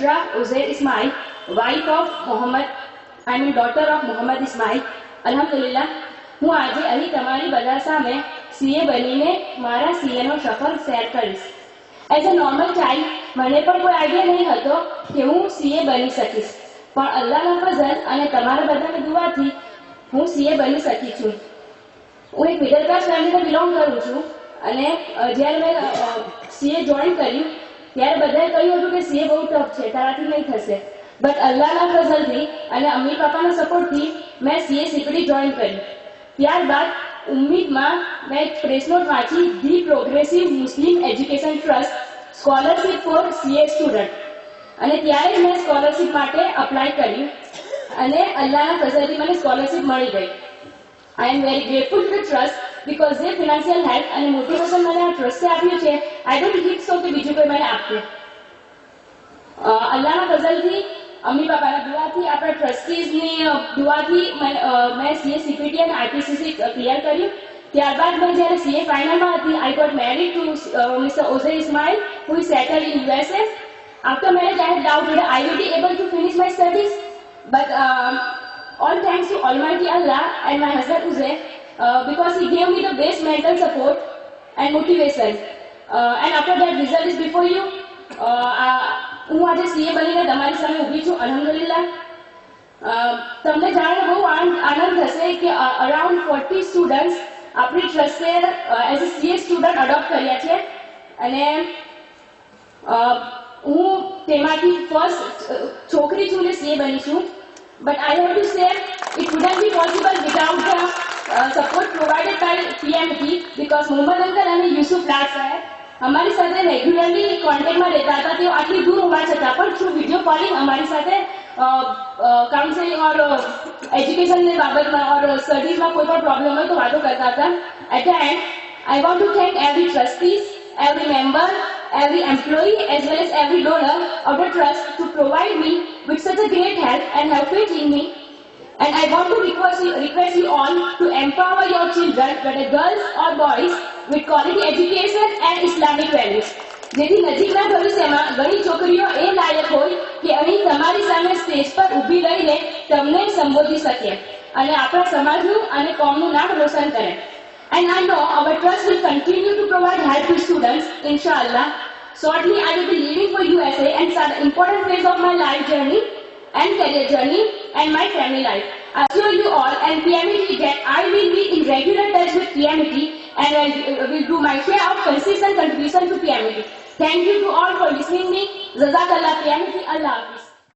Bushra Uzair Ismail, wife of daughter of Muhammad Ismail. Alhamdulillah, હું આજે અહીં તમારી બધા સામે સીએ બનીને મારા સીએનો સફર શેર કરીશ. એઝ અ નોર્મલ ચાઇલ્ડ મને પણ કોઈ આઈડિયા નહીં હતો કે હું સીએ બની શકીશ, પણ અલ્લાહના ફઝલ અને તમારા બધાની દુઆથી હું સીએ બની શકી છું. હું એક મિડલ ક્લાસ ફેમિલીને બિલોંગ કરું છું અને જ્યારે મેં સીએ જોઈન કર્યું ત્યારે બધાએ કહ્યું હતું કે સીએ બહુ ટફ છે, તારાથી નહીં થશે. બટ અલ્લાહના ફઝલથી અને અમ્મી પાપાના સપોર્ટથી મેં સીએ સીપીટી જોઈન કરી. ત્યારબાદ ઉમ્મીદમાં મેં એક પ્રેસ નોટ વાંચી, the progressive Muslim education trust scholarship for CA student, અને ત્યારે જ મેં સ્કોલરશિપ માટે અપ્લાય કર્યું અને અલ્લાહના ફઝલથી મને સ્કોલરશિપ મળી ગઈ. I am very grateful to the trust because their financial help and motivation મને આ ટ્રસ્ટે આપ્યું છે. I don't think so કે બીજું કોઈ મને આપે. અલ્લાહના ફઝલથી, અમ્મી પાપાના દુઆથી, આપણા ટ્રસ્ટીઝની દુઆથી મેં સીએ સીપીટી અને આઈપીસીસી ક્લિયર કર્યું. ત્યારબાદ મેં જ્યારે સીએ ફાઇનલમાં હતી, I got married to Mr. Uzair Ismail, who is settled in USA. After marriage, I had doubt whether I will be able to finish my studies, but all thanks to Almighty Allah and my husband Uzair, because he gave me the best mental support and motivation. And after that, result is before you. હું આજે CA બનીને તમારી સામે ઊભી છું. અલ્હમ્દુલિલ્લાહ. તમને જાણીને બહુ આનંદ થશે કે અરાઉન્ડ 40 સ્ટુડન્ટ્સ આપણી ટ્રસ્ટે as a CA student adopt કર્યા છે અને હું તેમાંથી ફર્સ્ટ છોકરી છું ને સીએ બની છું. But I have to say, it wouldn't be possible without the support provided by PMT, because Muhammad Uncle and Yusuf Lal sir हमारी साथे रेग्युलरली કોન્ટેક્ટમાં રહેતા હતા. તેઓ આટલી દૂર હોવા છતાં પણ થ્રુ વિડીયો કોલિંગ અમારી સાથે કાઉન્સેલિંગ ઓર એજ્યુકેશનની બાબતમાં ઓર સ્ટડીઝમાં કોઈ પણ પ્રોબ્લેમ હોય તો વાતો કરતા હતા. At the end I want to thank every trustees, every member, every employee as well as every donor of the trust to provide me with such a great help and have faith in me. And I want to request you all to empower your children, whether girls or boys, with quality education and Islamic values. જેથી નજીકના ભવિષ્યમાં ઘણી છોકરીઓ એ લાયક હોય કે અહીં તમારી સામે સ્ટેજ પર ઊભી રહીને તમને સંબોધી શકે અને આપણા સમાજનું અને કોમનું નામ રોશન કરે. And I know our trust will continue to provide help to students, inshallah. Shortly, I will be leaving for USA and start an important phase of my life journey and career journey and my family life. I assure you all and PMT that I will be in regular touch with PMT and I will do my share of consistent contribution to PMT. Thank you to all for listening me. Jazakallah PMT. Allah Hafiz.